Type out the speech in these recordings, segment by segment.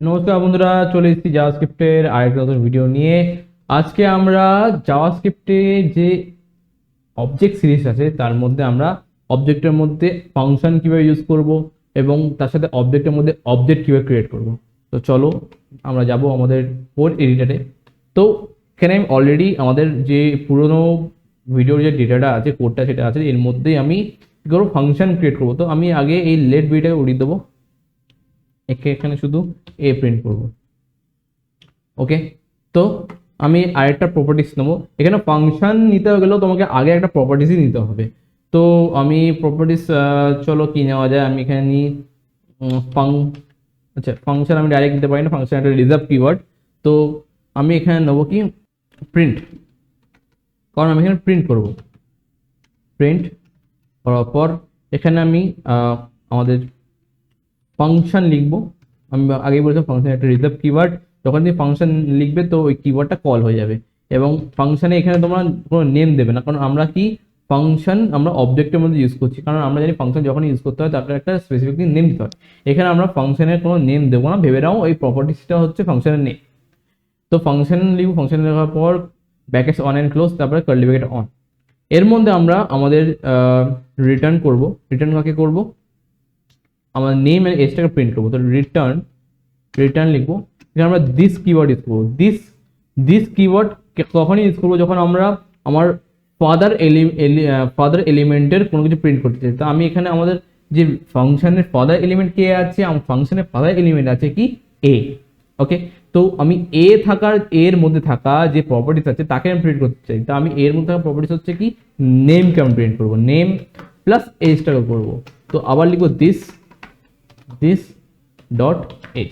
নমস্কার বন্ধুরা, চলে এসেছি জাভাস্ক্রিপ্টের আরেকটা নতুন ভিডিও নিয়ে। আজকে আমরা জাভাস্ক্রিপ্টে যে অবজেক্ট সিরিজ আছে তার মধ্যে আমরা অবজেক্টের মধ্যে ফাংশন কিভাবে ইউজ করব এবং তার সাথে অবজেক্টের মধ্যে অবজেক্ট কিভাবে ক্রিয়েট করব। তো চলো আমরা যাব আমাদের কোড এডিটরে। তো এখানে আমি অলরেডি আমাদের যে পুরনো ভিডিওর যে ডেটাটা আছে, কোডটা সেটা আছে, এর মধ্যেই আমি কী করবো, ফাংশন ক্রিয়েট করবো। তো আমি আগে এই লেট বিটাকে উড়িয়ে দেবো, একে এখানে শুধু এ প্রিন্ট করব। ওকে, তো আমি আরেকটা প্রপার্টিস নেবো। এখানে ফাংশন নিতে গেলেও তোমাকে আগে একটা প্রপার্টিসই নিতে হবে। তো আমি প্রপার্টিস, চলো কি নেওয়া যায়, আমি এখানে নিই ফাং আচ্ছা, ফাংশন আমি ডাইরেক্ট নিতে পারি না, ফাংশন একটা রিজার্ভ কিওয়ার্ড। তো আমি এখানে নেবো কি প্রিন্ট, কারণ আমি এখানে প্রিন্ট করব। প্রিন্ট করার পর এখানে আমি আমাদের ফাংশন লিখবো। আমি আগেই বলেছিলাম ফাংশন একটা রিজার্ভ কিওয়ার্ড, যখন তুমি ফাংশন লিখবে তো ওই কিওয়ার্ডটা কল হয়ে যাবে। এবং ফাংশনে এখানে তোমরা কোনো নেম দেবে না, কারণ আমরা কি ফাংশন আমরা অবজেক্টের মধ্যে ইউজ করছি, কারণ আমরা জানি ফাংশন যখন ইউজ করতে হয় তাকে একটা স্পেসিফিক নেম দিতে হয়। এখানে আমরা ফাংশনের কোনো নেম দেবো না, ভেবে নাও এই প্রপার্টিসটা হচ্ছে ফাংশনের নেম। তো ফাংশন লিখব, ফাংশন লেখার পর ব্র্যাকেটস অন অ্যান্ড ক্লোজ, তারপরে কার্লি ব্র্যাকেট অন। এর মধ্যে আমরা আমাদের রিটার্ন করব। রিটার্ন কাকে করব, আমার নেম এর এজটাকে প্রিন্ট করবো। তো রিটার্ন রিটার্ন লিখবো। এখানে আমরা দিস কিওয়ার্ড ইউজ করবো। দিস কিওয়ার্ড কখনই ইউজ করবো যখন আমরা আমার ফাদার এলিমেন্টের কোনো কিছু প্রিন্ট করতে চাই। তো আমি এখানে আমাদের যে ফাংশনের ফাদার এলিমেন্ট কে আছে, আমার ফাংশনের ফাদার এলিমেন্ট আছে কি এ। ওকে, তো আমি এর মধ্যে থাকা যে প্রপার্টিস আছে তাকে আমি প্রিন্ট করতে চাই। তো আমি এর মধ্যে থাকা প্রপার্টিস হচ্ছে কি নেমকে আমি প্রিন্ট করবো, নেম প্লাস এজটাকে করবো। তো আবার লিখবো দিস ডট এজ।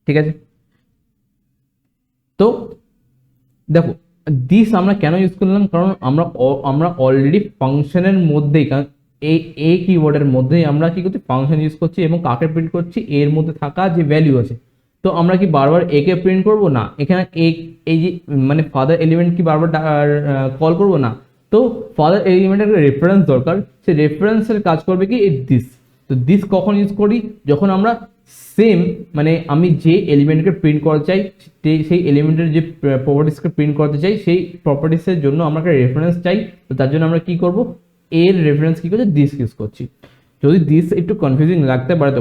ঠিক আছে, তো দেখো দিস আমরা কেন ইউজ করলাম, কারণ আমরা অলরেডি ফাংশনের মধ্যেই, কারণ এই কিওয়ার্ডের মধ্যেই আমরা কি করছি ফাংশন ইউজ করছি এবং কাকে প্রিন্ট করছি এর মধ্যে থাকা যে ভ্যালু আছে। তো আমরা কি বারবার একে প্রিন্ট করব না, এখানে এই যে মানে ফাদার এলিমেন্ট কি বারবার কল করব না। তো ফাদার এলিমেন্টের একটা রেফারেন্স দরকার, সেই রেফারেন্সের কাজ করবে কি এই দিস। তো দিস কখন ইউজ করি, যখন আমরা সেম মানে আমি যে এলিমেন্টকে প্রিন্ট করতে চাই সেই এলিমেন্টের যে প্রপার্টিসকে প্রিন্ট করতে চাই সেই প্রপার্টিসের জন্য আমরা একটা রেফারেন্স চাই। তো তার জন্য আমরা কি করব, এর রেফারেন্স কি করছি দিস ইউজ করছি। যদি দিস একটু কনফিউজিং লাগতে পারে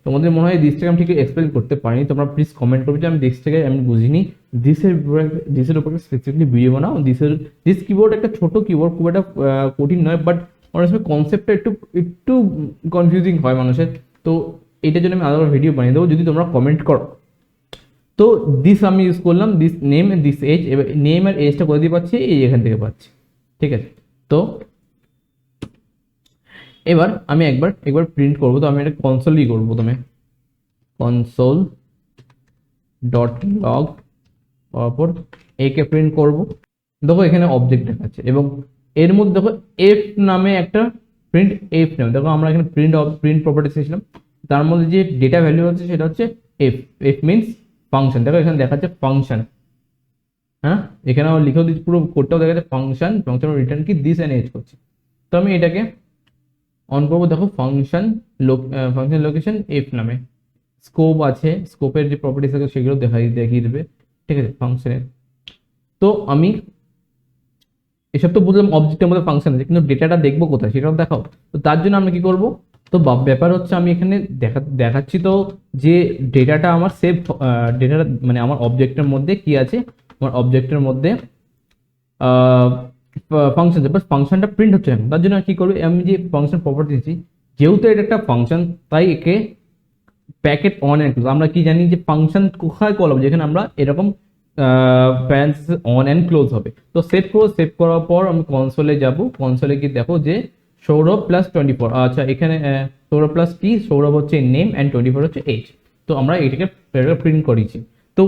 তোমাদের মনে হয় দিসটাকে আমি ঠিক এক্সপ্লেন করতে পারিনি, তোমরা প্লিজ কমেন্ট করবে যে আমি দিসটাকে আমি বুঝিনি। দিসের উপরে স্পেসিফিকলি ভিডিও বানাও। দিস কিবোর্ড একটা ছোট কিবোর্ড, খুব একটা কঠিন নয়, বাট অনেক সময় কনসেপ্টটা একটু একটু কনফিউজিং হয় মানুষের। তো এটার জন্য আমি আলাদা ভিডিও বানিয়ে দেবো যদি তোমরা কমেন্ট করো। তো দিস আমি ইউজ করলাম, দিস নেম দিস এজ। এবার নেম আর এজটা করে দিয়ে পাচ্ছি এই এখান থেকে পাচ্ছি। ঠিক আছে, তো এবার আমি একবার প্রিন্ট করবো। তো আমি এটা কনসোলই করবো, প্রথমে কনসোল ডট লগ তারপর একে প্রিন্ট করব। দেখো এখানে অবজেক্ট দেখাচ্ছে এবং এর মধ্যে দেখো এফ নামে একটা প্রিন্ট এফ নামে, দেখো আমরা এখানে প্রিন্ট প্রপার্টিস দিয়েছিলাম, তার মধ্যে যে ডেটা ভ্যালু হচ্ছে সেটা হচ্ছে এফ। F means function. দেখো এখানে দেখাচ্ছে ফাংশন, হ্যাঁ এখানে আমার লিখেও দিচ্ছি, পুরো কোডটাও দেখা যাচ্ছে ফাংশন রিটার্ন কি দিস এন্ড এজ করছি। তো আমি এটাকে অন করবো। দেখো ফাংশন লোকেশন এফ নামে, স্কোপ আছে, স্কোপের যে প্রপার্টিস আছে সেগুলো দেখিয়ে দেবে। ঠিক আছে, ফাংশনের। তো আমি এসব তো বুঝলাম অবজেক্টের মধ্যে ফাংশন আছে, কিন্তু ডেটাটা দেখবো কোথায় সেটাও দেখাও। তো তার জন্য আমরা কি করব, তো ব্যাপার হচ্ছে আমি এখানে দেখাচ্ছি তো যে ডেটাটা আমার সেভ, ডেটাটা মানে আমার অবজেক্টের মধ্যে কি আছে, আমার অবজেক্টের মধ্যে ফাংশন, বাট ফাংশনটা প্রিন্ট হচ্ছে না। তার জন্য কি করবে, আমি যে ফাংশন প্রপার্টি দিচ্ছি যেহেতু এটা একটা ফাংশন, তাই একে প্যাকেট অন অ্যান্ড ক্লোজ। আমরা কি জানি যে ফাংশন কোথায় কল হবে, যেখানে আমরা এরকম প্যারেন্থেসিস অন অ্যান্ড ক্লোজ হবে। তো সেভ করার পর আমি কনসোলে যাব। কনসোলে কি দেখো যে সৌরভ প্লাস 24। আচ্ছা, এখানে সৌরভ প্লাস কি, সৌরভ হচ্ছে নেম অ্যান্ড 24 হচ্ছে এজ। তো আমরা এটাকে প্রিন্ট করেছি। তো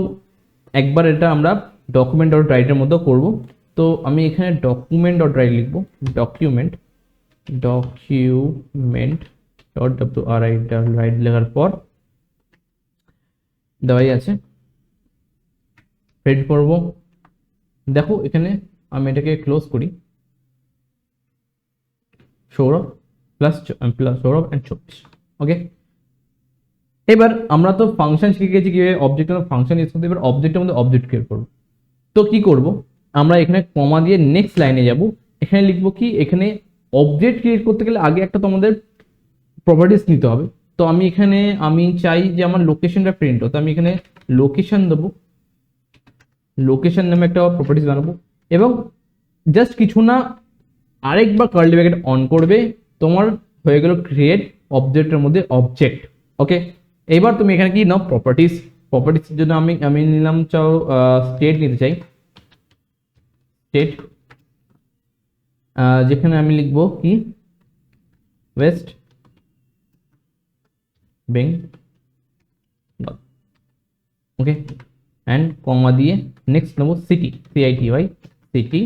একবার এটা আমরা ডকুমেন্ট ডট রাইটের মধ্যে করব। তো আমি এখানে ডকুমেন্ট ডট রাইট লিখবো। ডকুমেন্ট ডট রাইট লেখার পর দেওয়াই আছে, প্রিন্ট করব। দেখো এখানে আমি এটাকে ক্লোজ করি, সৌরভ প্লাস সৌরভ অ্যান্ড 24। ওকে, এবার আমরা তো ফাংশন শিখে গেছি কিভাবে অবজেক্টের মধ্যে ফাংশন ইউজ করতে, এবার অবজেক্টের মধ্যে অবজেক্ট ক্রিয়েট করবো। তো কি করব, আমরা এখানে কমা দিয়ে নেক্সট লাইনে যাব, এখানে লিখবো কি, এখানে অবজেক্ট ক্রিয়েট করতে গেলে আগে একটা তোমাদের প্রপার্টিস নিতে হবে। তো আমি এখানে আমি চাই যে আমার লোকেশনটা প্রিন্ট হতো, আমি এখানে লোকেশন দেবো, লোকেশন নামে একটা প্রপার্টিস বানাবো এবং জাস্ট কিছু না আরেকবার কার্লি ব্র্যাকেট অন করবে, তোমার হয়ে গেল ক্রিয়েট অবজেক্টের মধ্যে অবজেক্ট। ওকে, এবার তুমি এখানে কি নাও প্রপার্টিস, প্রপার্টিসের জন্য আমি আমি নিলাম চাও স্টেট নিতে চাই, স্টেট, যেখানে আমি লিখবো কি ওয়েস্ট বেঙ্গল। ওকে, অ্যান্ড কমা দিয়ে নেক্সট নেবো সিটি, CITY সিটি,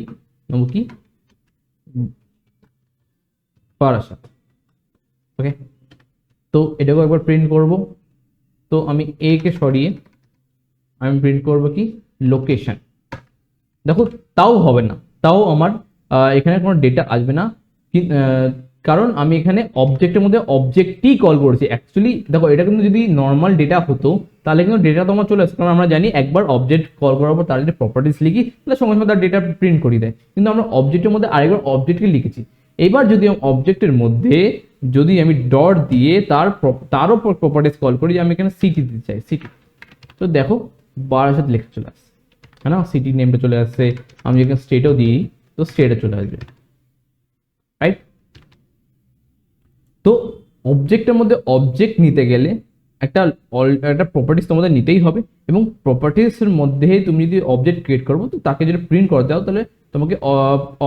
নেবো কি বারাসাত। ওকে, তো এটাকেও একবার প্রিন্ট করব। তো আমি এ কে সরিয়ে আমি প্রিন্ট করব কি লোকেশন। দেখো তাও হবে না, তাও আমার এখানে কোনো ডেটা আসবে না, কারণ আমি এখানে অবজেক্টের মধ্যে অবজেক্টই কল করেছি অ্যাকচুয়ালি। দেখো এটা কিন্তু যদি নর্মাল ডেটা হতো তাহলে কিন্তু ডেটা তোমার চলে আসতো, কারণ আমরা জানি একবার অবজেক্ট কল করার পর তার যদি প্রপার্টিস লিখি তাহলে সঙ্গে সঙ্গে তার ডেটা প্রিন্ট করে দেয়, কিন্তু আমরা অবজেক্টের মধ্যে আরেকবার অবজেক্টকে লিখেছি। এবার যদি অবজেক্টের মধ্যে যদি আমি ডট দিয়ে তার উপর প্রপার্টিস কল করি, যে আমি এখানে সিটি দিতে চাই, সিটি, তো দেখো বারাসাত লেখা চলে আসছে, হ্যাঁ না, সিটি নেমটা চলে আসছে। আমি এখানে স্টেটও দিই তো স্টেটে চলে আসবে, রাইট। তো অবজেক্টের মধ্যে অবজেক্ট নিতে গেলে একটা একটা প্রপার্টিস তোমাদের নিতেই হবে, এবং প্রপার্টিসের মধ্যে তুমি যদি অবজেক্ট ক্রিয়েট করবো তো তাকে যদি প্রিন্ট করতে দাও তাহলে তোমাকে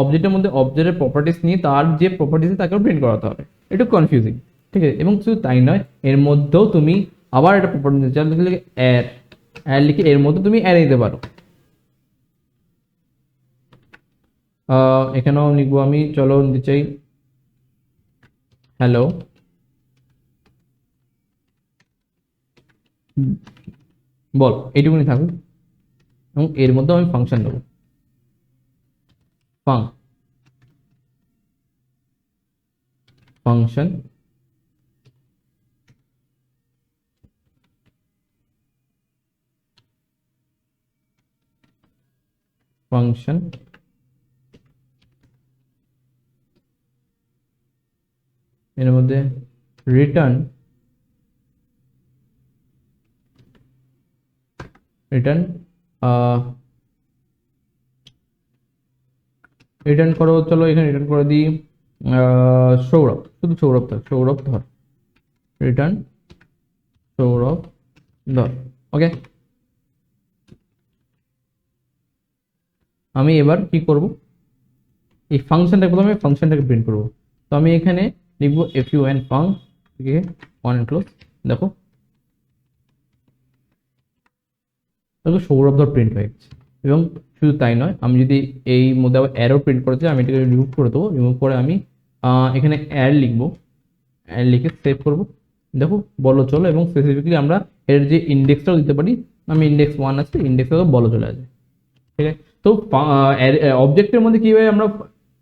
অবজেক্টের মধ্যে অবজেক্টের প্রপার্টিস নিয়ে তার যে প্রপার্টিস তাকেও প্রিন্ট করাতে হবে, একটু কনফিউজিং, ঠিক আছে। এবং শুধু তাই নয়, এর মধ্যেও তুমি আবার একটা প্রপার্টি নিতে চাও, অ্যাড, অ্যাড লিখে এর মধ্যে তুমি অ্যাড দিতে পারো। এখানেও লিখবো আমি, চলো নিতে চাই হ্যালো বল, এইটুকুনি থাকুক, এবং এর মধ্যে আমি ফাংশন নেব, ফাংশন ফাংশন এর মধ্যে রিটার্ন রিটার্ন রিটার্ন করো, চলো এখানে রিটার্ন করে দিই সৌরভ, শুধু সৌরভ থাক, সৌরভ ধর, রিটার্ন সৌরভ ধর। ওকে, আমি এবার কি করব, এই ফাংশনটা প্রথমে ফাংশনটাকে প্রিন্ট করব। তো আমি এখানে লিখবো fun ফাং, ঠিক আছে, অন এন্ড ক্লোজ। দেখো সৌরভ ধর প্রিন্ট হয়ে গেছে। এবং শুধু তাই নয়, আমি যদি এই মধ্যে আবার অ্যারো প্রিন্ট করতে চাই, আমি এটাকে রিমুভ করে দেবো, রিমুভ করে আমি এখানে অ্যাড লিখবো, অ্যাড লিখে সেভ করব। দেখো বলো চলো, এবং স্পেসিফিকলি আমরা এর যে ইন্ডেক্সটাও দিতে পারি, আমি ইন্ডেক্স 1 আছে, ইন্ডেক্সটাও বলো চলে আসবে, ঠিক আছে। তো অবজেক্টের মধ্যে কীভাবে আমরা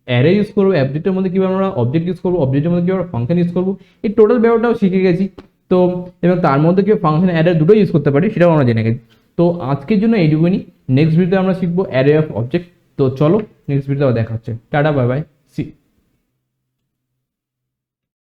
অ্যারে ইউজ করবো, অবজেক্টের মধ্যে কীভাবে আমরা অবজেক্ট ইউজ করবো, অবজেক্টের মধ্যে কীভাবে ফাংশন ইউজ করবো, এই টোটাল ব্যাপারটাও শিখে গেছি। তো এবং তার মধ্যে কীভাবে ফাংশন অ্যারে দুটো ইউজ করতে পারি সেটাও আমরা জেনে গেছি। তো আজকের জন্য এইটুকুনি, নেক্সট ভিডিওতে আমরা শিখবো অ্যারে অফ অবজেক্ট। তো চলো নেক্সট ভিডিওতে দেখা হচ্ছে, টাটা বাই বাই।